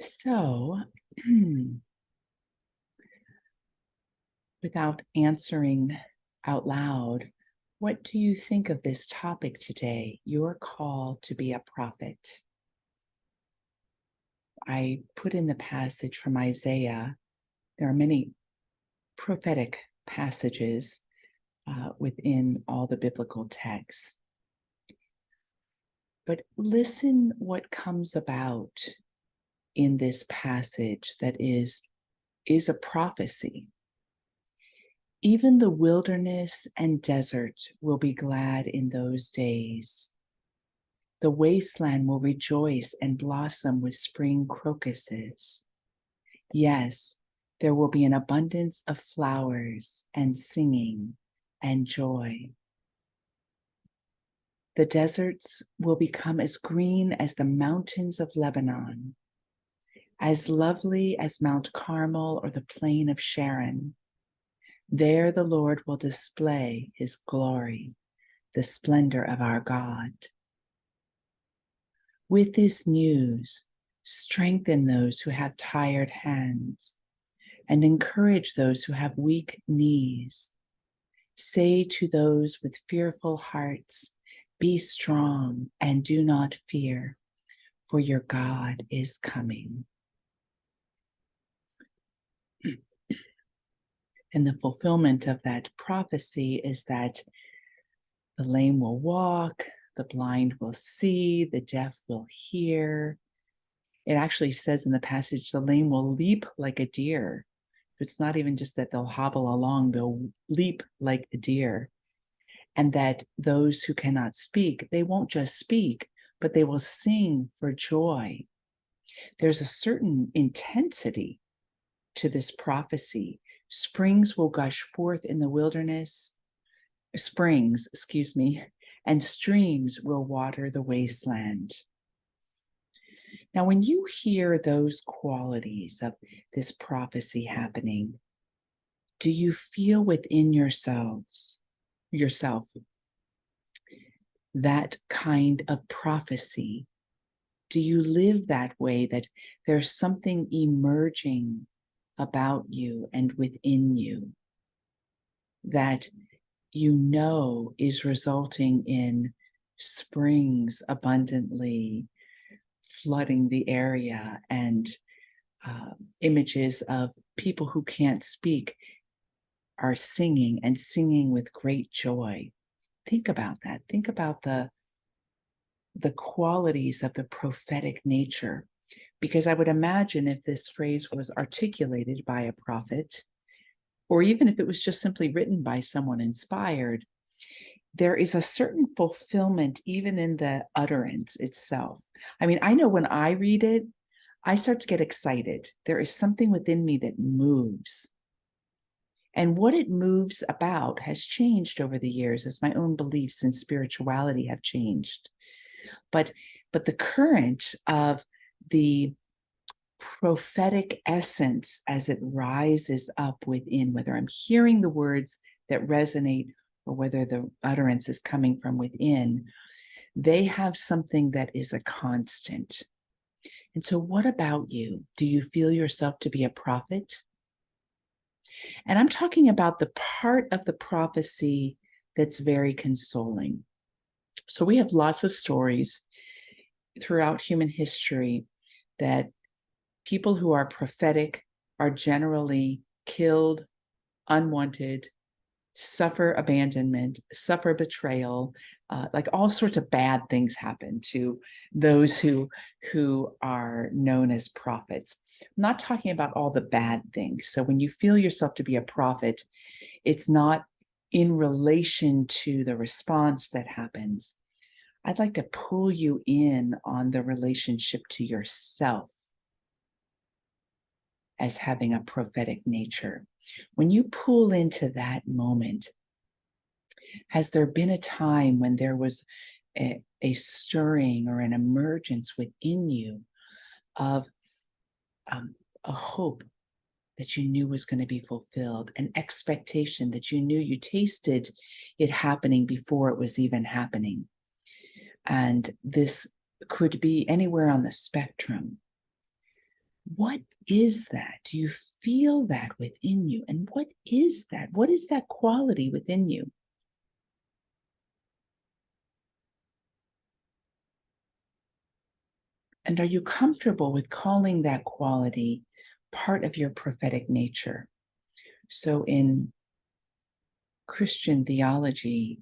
So, without answering out loud, what do you think of this topic today? Your call to be a prophet. I put in the passage from Isaiah. There are many prophetic passages within all the biblical texts. But listen what comes about in this passage that is a prophecy. Even the wilderness and desert will be glad in those days. The wasteland will rejoice and blossom with spring crocuses. Yes, there will be an abundance of flowers and singing and joy. The deserts will become as green as the mountains of Lebanon, as lovely as Mount Carmel or the plain of Sharon. There the Lord will display his glory, the splendor of our God. With this news, strengthen those who have tired hands and encourage those who have weak knees. Say to those with fearful hearts, be strong and do not fear, for your God is coming. And the fulfillment of that prophecy is that the lame will walk, the blind will see, the deaf will hear. It actually says in the passage, the lame will leap like a deer. It's not even just that they'll hobble along, they'll leap like a deer. And that those who cannot speak, they won't just speak, but they will sing for joy. There's a certain intensity to this prophecy. Springs will gush forth in the wilderness, and streams will water the wasteland. Now, when you hear those qualities of this prophecy happening, do you feel within yourself that kind of prophecy? Do you live that way, that there's something emerging about you and within you that you know is resulting in springs abundantly flooding the area and images of people who can't speak are singing and singing with great joy? Think about that. Think about the qualities of the prophetic nature. Because I would imagine if this phrase was articulated by a prophet, or even if it was just simply written by someone inspired, there is a certain fulfillment even in the utterance itself. I mean, I know when I read it, I start to get excited. There is something within me that moves. And what it moves about has changed over the years as my own beliefs in spirituality have changed. But the current of the prophetic essence as it rises up within, whether I'm hearing the words that resonate or whether the utterance is coming from within, they have something that is a constant. And so what about you? Do you feel yourself to be a prophet? And I'm talking about the part of the prophecy that's very consoling. So we have lots of stories throughout human history that people who are prophetic are generally killed, unwanted, suffer abandonment, suffer betrayal, like all sorts of bad things happen to those who are known as prophets. I'm not talking about all the bad things. So when you feel yourself to be a prophet, it's not in relation to the response that happens. I'd like to pull you in on the relationship to yourself as having a prophetic nature. When you pull into that moment, has there been a time when there was a stirring or an emergence within you of a hope that you knew was going to be fulfilled, an expectation that you knew you tasted it happening before it was even happening? And this could be anywhere on the spectrum. What is that? Do you feel that within you? And what is that? What is that quality within you? And are you comfortable with calling that quality part of your prophetic nature? So in Christian theology,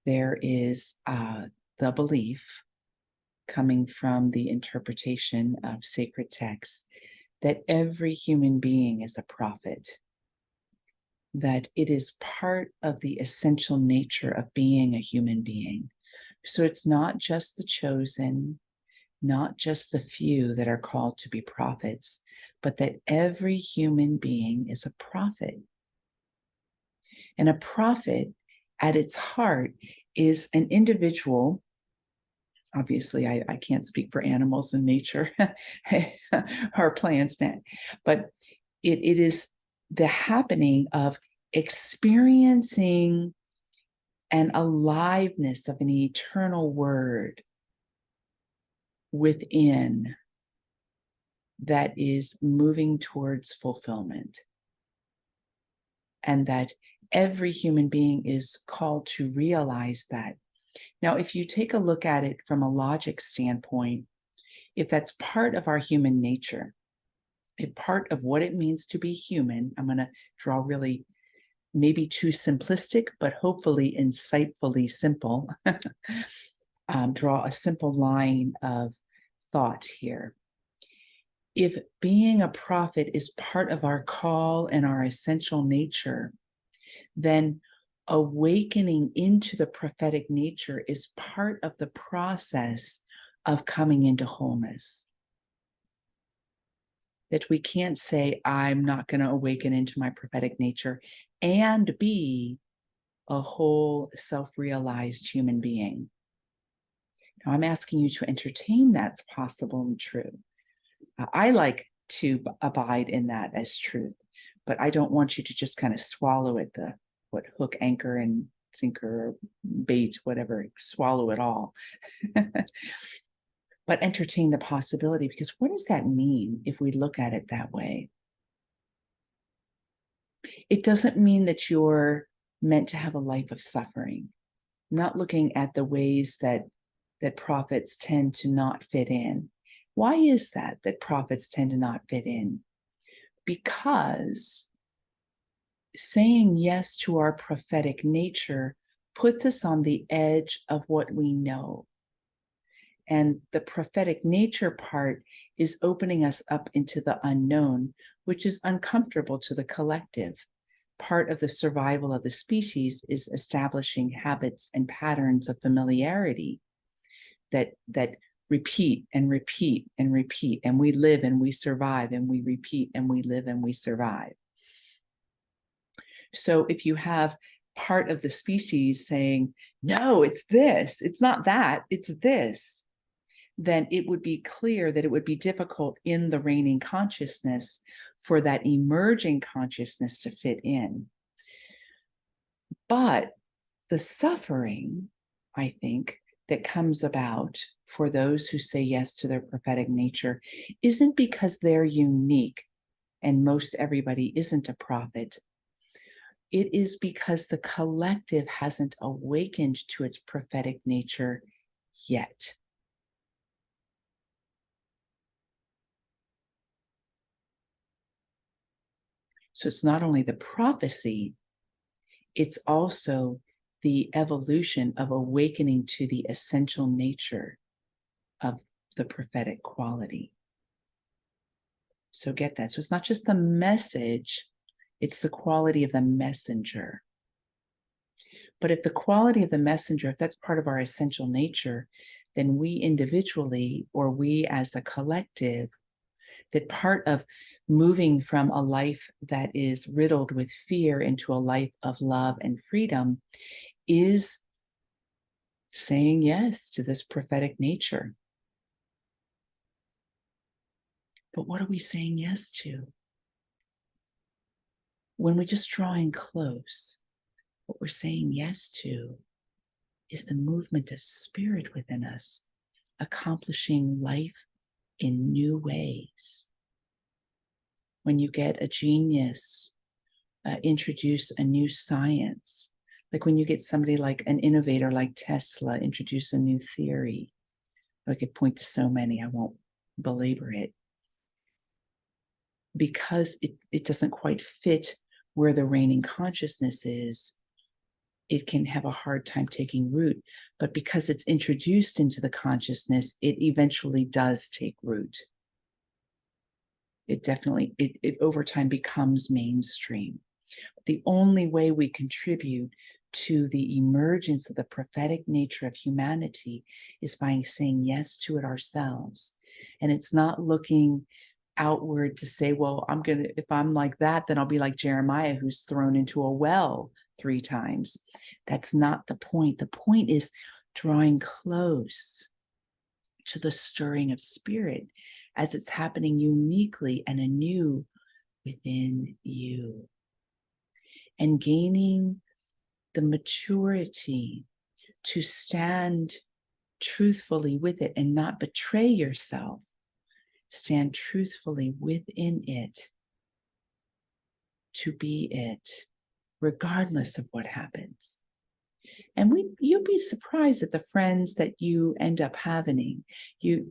there is the belief coming from the interpretation of sacred texts that every human being is a prophet, that it is part of the essential nature of being a human being. So it's not just the chosen, not just the few that are called to be prophets, but that every human being is a prophet. And a prophet at its heart is an individual. Obviously, I can't speak for animals and nature or plants, but it is the happening of experiencing an aliveness of an eternal word within that is moving towards fulfillment. And that every human being is called to realize that. Now, if you take a look at it from a logic standpoint, if that's part of our human nature, if part of what it means to be human, I'm going to draw really maybe too simplistic, but hopefully insightfully simple, draw a simple line of thought here. If being a prophet is part of our call and our essential nature, then awakening into the prophetic nature is part of the process of coming into wholeness. That we can't say, I'm not going to awaken into my prophetic nature and be a whole self-realized human being. Now, I'm asking you to entertain that's possible and true. I like to abide in that as truth, but I don't want you to just kind of swallow it, what hook, anchor, and sinker, bait, whatever, swallow it all. But entertain the possibility, because what does that mean if we look at it that way? It doesn't mean that you're meant to have a life of suffering. I'm not looking at the ways that prophets tend to not fit in. Why is that prophets tend to not fit in? Because saying yes to our prophetic nature puts us on the edge of what we know. And the prophetic nature part is opening us up into the unknown, which is uncomfortable to the collective. Part of the survival of the species is establishing habits and patterns of familiarity that repeat and repeat and repeat, and we live and we survive, and we repeat and we live and we survive. So if you have part of the species saying, no, it's this, it's not that, it's this, then it would be clear that it would be difficult in the reigning consciousness for that emerging consciousness to fit in. But the suffering, I think, that comes about for those who say yes to their prophetic nature isn't because they're unique and most everybody isn't a prophet. It is because the collective hasn't awakened to its prophetic nature yet. So it's not only the prophecy, it's also the evolution of awakening to the essential nature of the prophetic quality. So get that. So it's not just the message, it's the quality of the messenger. But if the quality of the messenger, if that's part of our essential nature, then we individually, or we as a collective, that part of moving from a life that is riddled with fear into a life of love and freedom is saying yes to this prophetic nature. But what are we saying yes to? When we're just drawing close, what we're saying yes to is the movement of spirit within us, accomplishing life in new ways. when you get a genius introduce a new science, like when you get somebody like an innovator like Tesla introduce a new theory. I could point to so many, I won't belabor it, because it doesn't quite fit where the reigning consciousness is. It can have a hard time taking root, but because it's introduced into the consciousness, it eventually does take root. It definitely, it over time becomes mainstream. The only way we contribute to the emergence of the prophetic nature of humanity is by saying yes to it ourselves. And it's not looking outward to say, well, if I'm like that, then I'll be like Jeremiah, who's thrown into a well 3 times. That's not the point. The point is drawing close to the stirring of spirit as it's happening uniquely and anew within you, and gaining the maturity to stand truthfully with it and not betray yourself. Stand truthfully within it, to be it, regardless of what happens. And you'll be surprised at the friends that you end up having.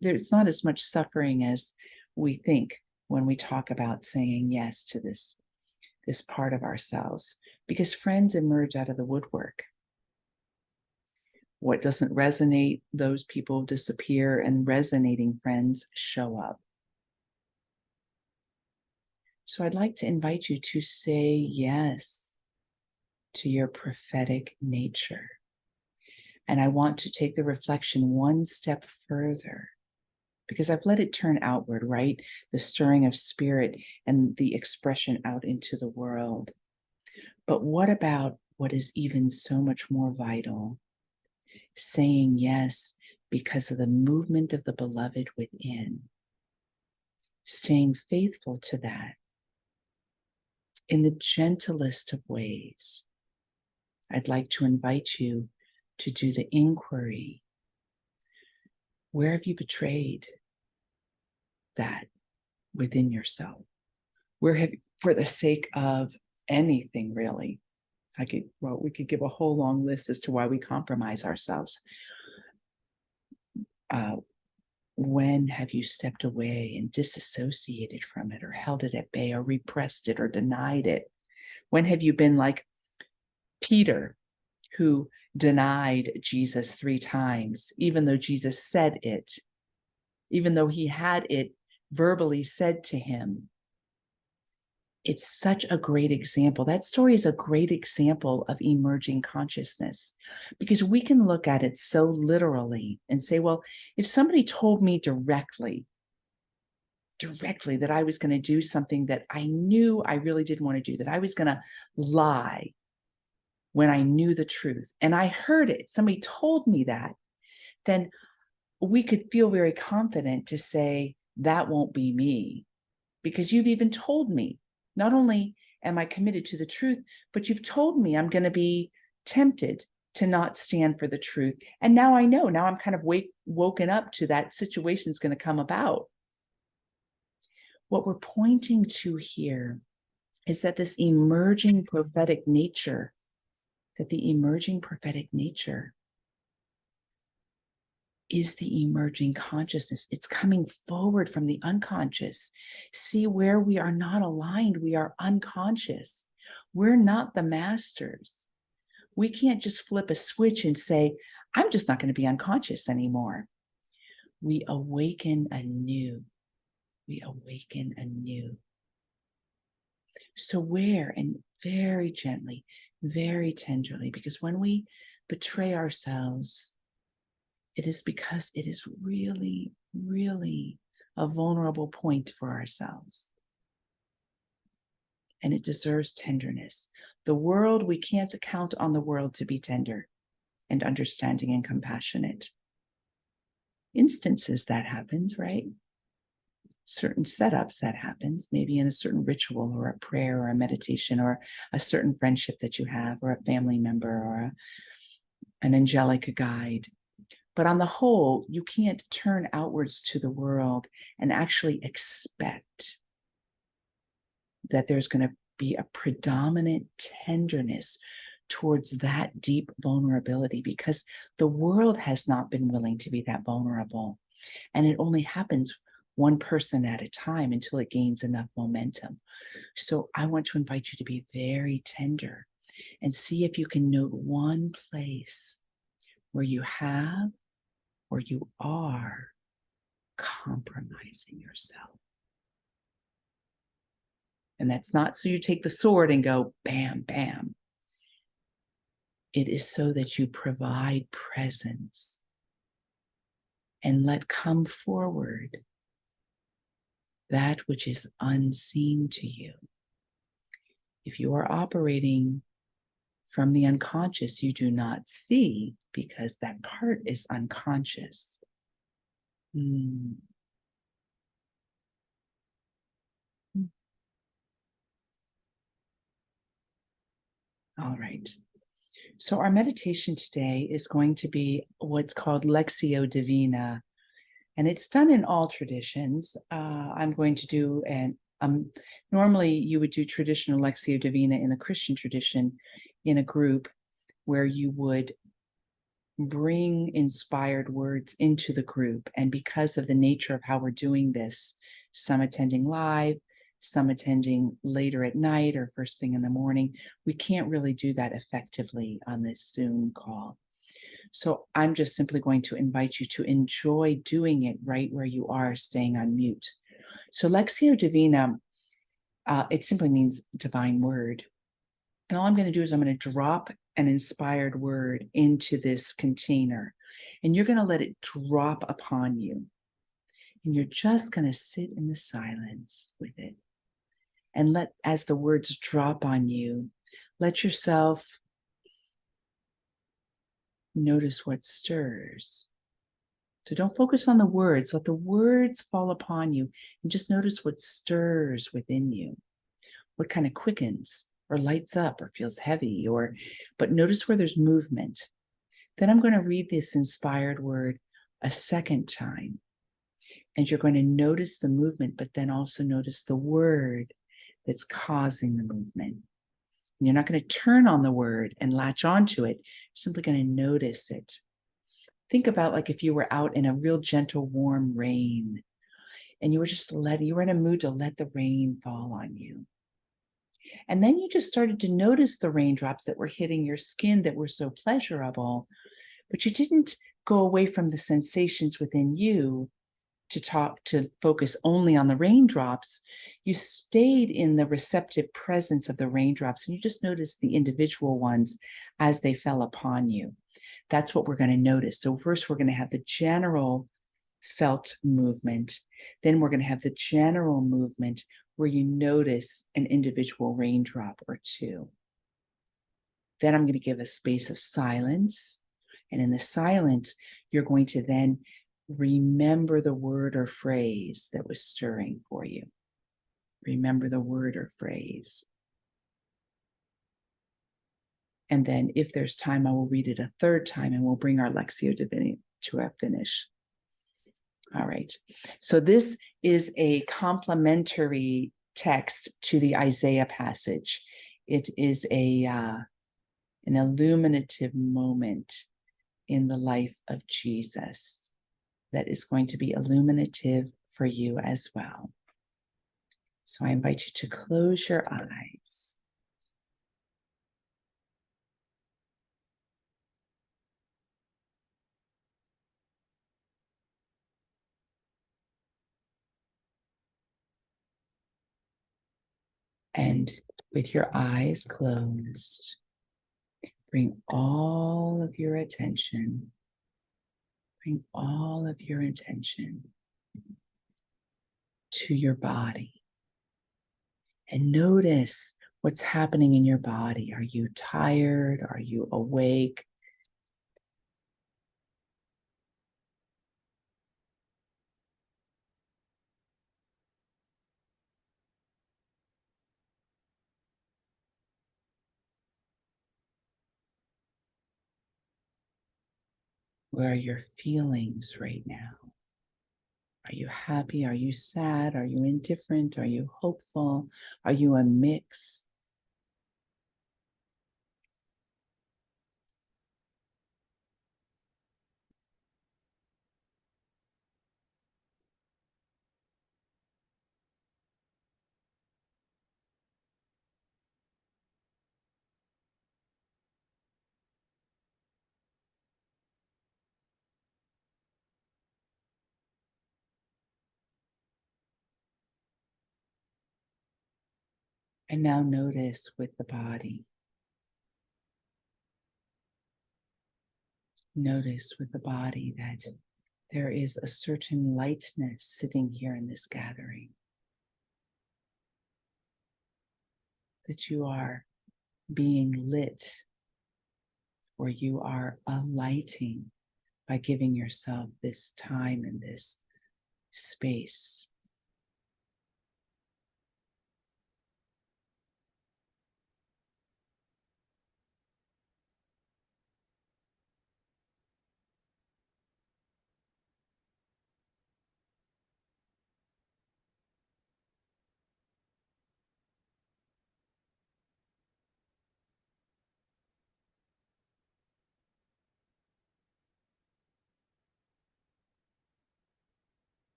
There's not as much suffering as we think when we talk about saying yes to this part of ourselves, because friends emerge out of the woodwork. What doesn't resonate, those people disappear, and resonating friends show up. So I'd like to invite you to say yes to your prophetic nature. And I want to take the reflection one step further, because I've let it turn outward, right? The stirring of spirit and the expression out into the world. But what about what is even so much more vital? Saying yes because of the movement of the beloved within. Staying faithful to that in the gentlest of ways. I'd like to invite you to do the inquiry. Where have you betrayed that within yourself? Where have you, for the sake of anything really? We could give a whole long list as to why we compromise ourselves. When have you stepped away and disassociated from it, or held it at bay, or repressed it, or denied it? When have you been like Peter, who denied Jesus 3 times, even though Jesus said it, even though he had it verbally said to him? It's such a great example. That story is a great example of emerging consciousness, because we can look at it so literally and say, well, if somebody told me directly that I was going to do something that I knew I really didn't want to do, that I was going to lie when I knew the truth, and I heard it, somebody told me that, then we could feel very confident to say, that won't be me, because you've even told me. Not only am I committed to the truth, but you've told me I'm going to be tempted to not stand for the truth. And now I know, now I'm kind of woken up to that situation's going to come about. What we're pointing to here is that this emerging prophetic nature, is the emerging consciousness. It's coming forward from the unconscious. See, where we are not aligned, we are unconscious. We're not the masters. We can't just flip a switch and say, I'm just not going to be unconscious anymore. We awaken anew. So where, and very gently, very tenderly, because when we betray ourselves, it is because it is really, really a vulnerable point for ourselves. And it deserves tenderness. The world, we can't count on the world to be tender and understanding and compassionate. Instances that happens, right? Certain setups that happens, maybe in a certain ritual or a prayer or a meditation or a certain friendship that you have, or a family member, or an angelic guide. But on the whole, you can't turn outwards to the world and actually expect that there's going to be a predominant tenderness towards that deep vulnerability, because the world has not been willing to be that vulnerable. And it only happens one person at a time until it gains enough momentum. So I want to invite you to be very tender and see if you can note one place where you have or you are compromising yourself. And that's not so you take the sword and go bam, bam. It is so that you provide presence and let come forward that which is unseen to you. If you are operating from the unconscious, you do not see because that part is unconscious. All right. So our meditation today is going to be what's called Lectio Divina, and it's done in all traditions. I'm going to do normally you would do traditional Lectio Divina in the Christian tradition in a group where you would bring inspired words into the group. And because of the nature of how we're doing this, some attending live, some attending later at night or first thing in the morning, we can't really do that effectively on this Zoom call. So I'm just simply going to invite you to enjoy doing it right where you are, staying on mute. So Lectio Divina, it simply means divine word. And all I'm going to do is I'm going to drop an inspired word into this container, and you're going to let it drop upon you. And you're just going to sit in the silence with it. And as the words drop on you, let yourself notice what stirs. So don't focus on the words. Let the words fall upon you and just notice what stirs within you. What kind of quickens or lights up or feels heavy, but notice where there's movement. Then I'm going to read this inspired word a second time. And you're going to notice the movement, but then also notice the word that's causing the movement. And you're not going to turn on the word and latch onto it. You're simply going to notice it. Think about like if you were out in a real gentle, warm rain, and you were in a mood to let the rain fall on you. And then you just started to notice the raindrops that were hitting your skin that were so pleasurable, but you didn't go away from the sensations within you to focus only on the raindrops. You stayed in the receptive presence of the raindrops, and you just noticed the individual ones as they fell upon you. That's what we're going to notice. So first we're going to have the general felt movement. Then we're going to have the general movement where you notice an individual raindrop or two. Then I'm going to give a space of silence. And in the silence, you're going to then remember the word or phrase that was stirring for you. Remember the word or phrase. And then if there's time, I will read it a third time and we'll bring our Lectio Divina to a finish. All right. So this is a complementary text to the Isaiah passage. It is an illuminative moment in the life of Jesus that is going to be illuminative for you as well. So I invite you to close your eyes. And with your eyes closed, bring all of your attention, to your body. And notice what's happening in your body. Are you tired? Are you awake? Where are your feelings right now? Are you happy? Are you sad? Are you indifferent? Are you hopeful? Are you a mix? And now notice with the body. Notice with the body that there is a certain lightness sitting here in this gathering. That you are being lit, or you are alighting by giving yourself this time and this space.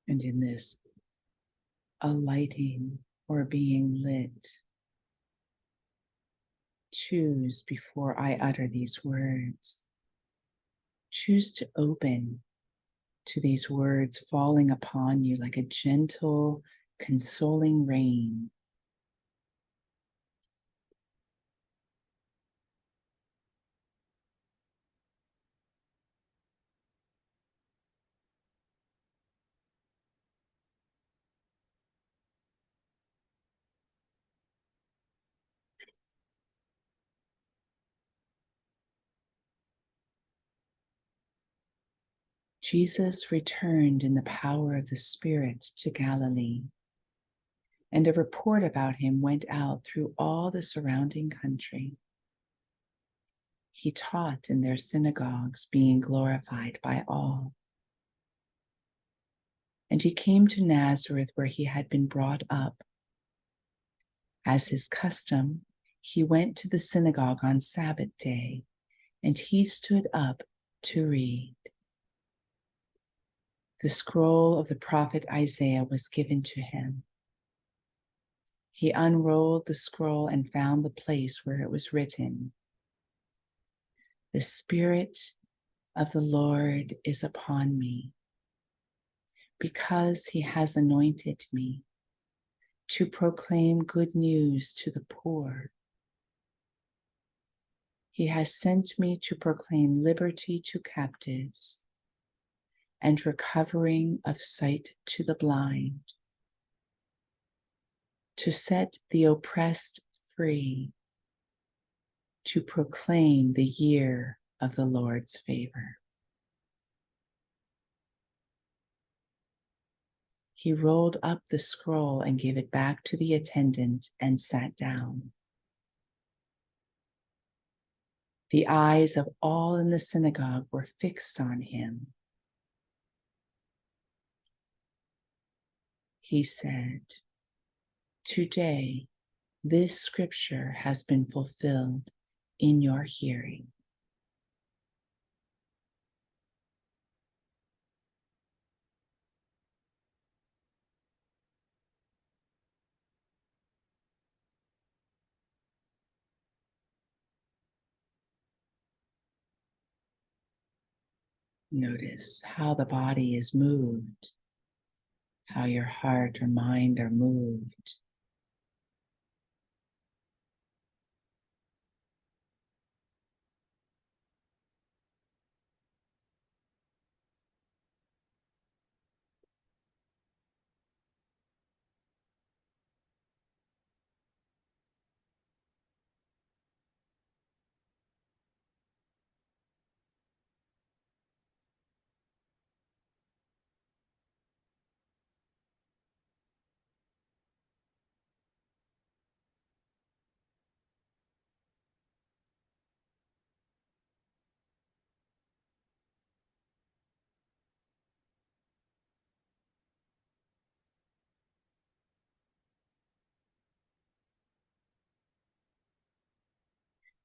And in this alighting or being lit, choose before I utter these words, choose to open to these words falling upon you like a gentle, consoling rain. Jesus returned in the power of the Spirit to Galilee, and a report about him went out through all the surrounding country. He taught in their synagogues, being glorified by all. And he came to Nazareth, where he had been brought up. As his custom, he went to the synagogue on Sabbath day, and he stood up to read. The scroll of the prophet Isaiah was given to him. He unrolled the scroll and found the place where it was written, "The Spirit of the Lord is upon me, because he has anointed me to proclaim good news to the poor. He has sent me to proclaim liberty to captives and recovering of sight to the blind, to set the oppressed free, to proclaim the year of the Lord's favor." He rolled up the scroll and gave it back to the attendant and sat down. The eyes of all in the synagogue were fixed on him. He said, "Today, this scripture has been fulfilled in your hearing." Notice how the body is moved, how your heart or mind are moved.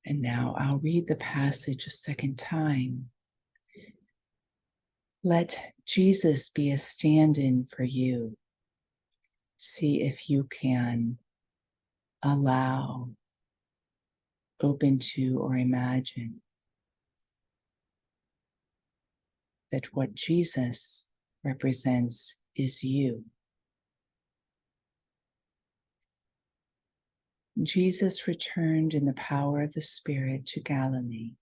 And now I'll read the passage a second time. Let Jesus be a stand-in for you. See if you can allow, open to, or imagine that what Jesus represents is you. Jesus returned in the power of the Spirit to Galilee,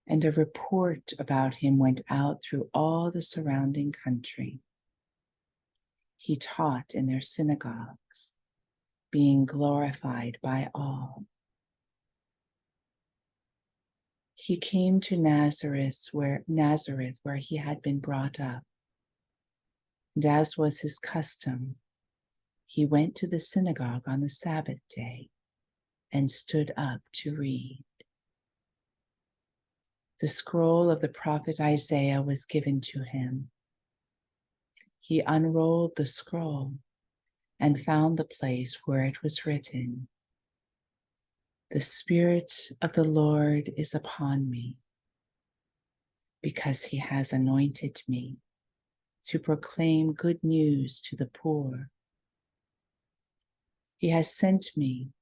and a report about him went out through all the surrounding country. He taught in their synagogues, being glorified by all. He came to Nazareth where he had been brought up. And as was his custom, he went to the synagogue on the Sabbath day and stood up to read. The scroll of the prophet Isaiah was given to him. He unrolled the scroll and found the place where it was written, "The Spirit of the Lord is upon me, because he has anointed me to proclaim good news to the poor. He has sent me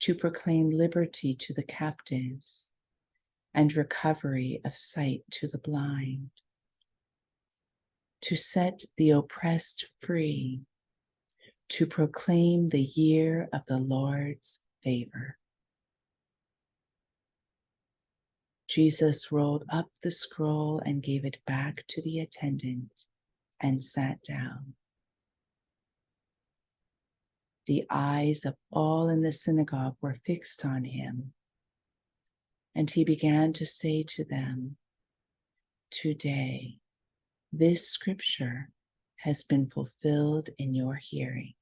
to proclaim liberty to the captives and recovery of sight to the blind, to set the oppressed free, to proclaim the year of the Lord's favor." Jesus rolled up the scroll and gave it back to the attendant and sat down. The eyes of all in the synagogue were fixed on him, and he began to say to them, "Today, this scripture has been fulfilled in your hearing."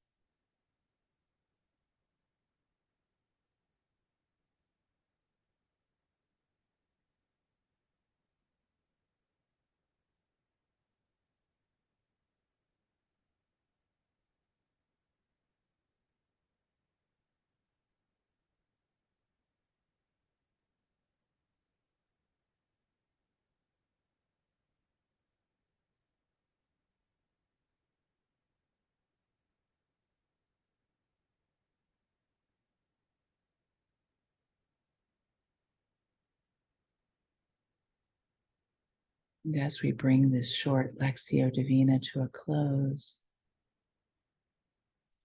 And as we bring this short Lectio Divina to a close,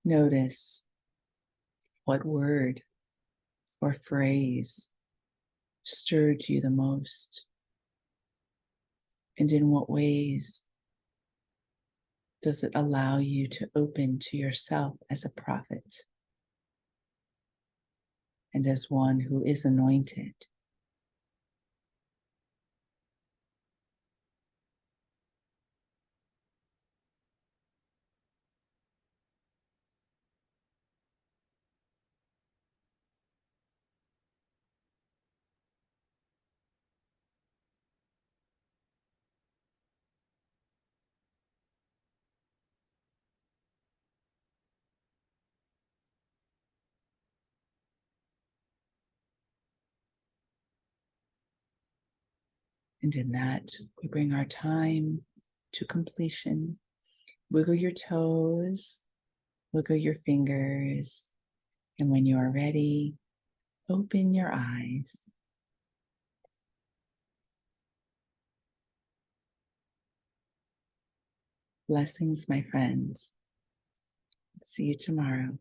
notice what word or phrase stirred you the most, and in what ways does it allow you to open to yourself as a prophet and as one who is anointed. And in that, we bring our time to completion. Wiggle your toes, wiggle your fingers, and when you are ready, open your eyes. Blessings, my friends. See you tomorrow.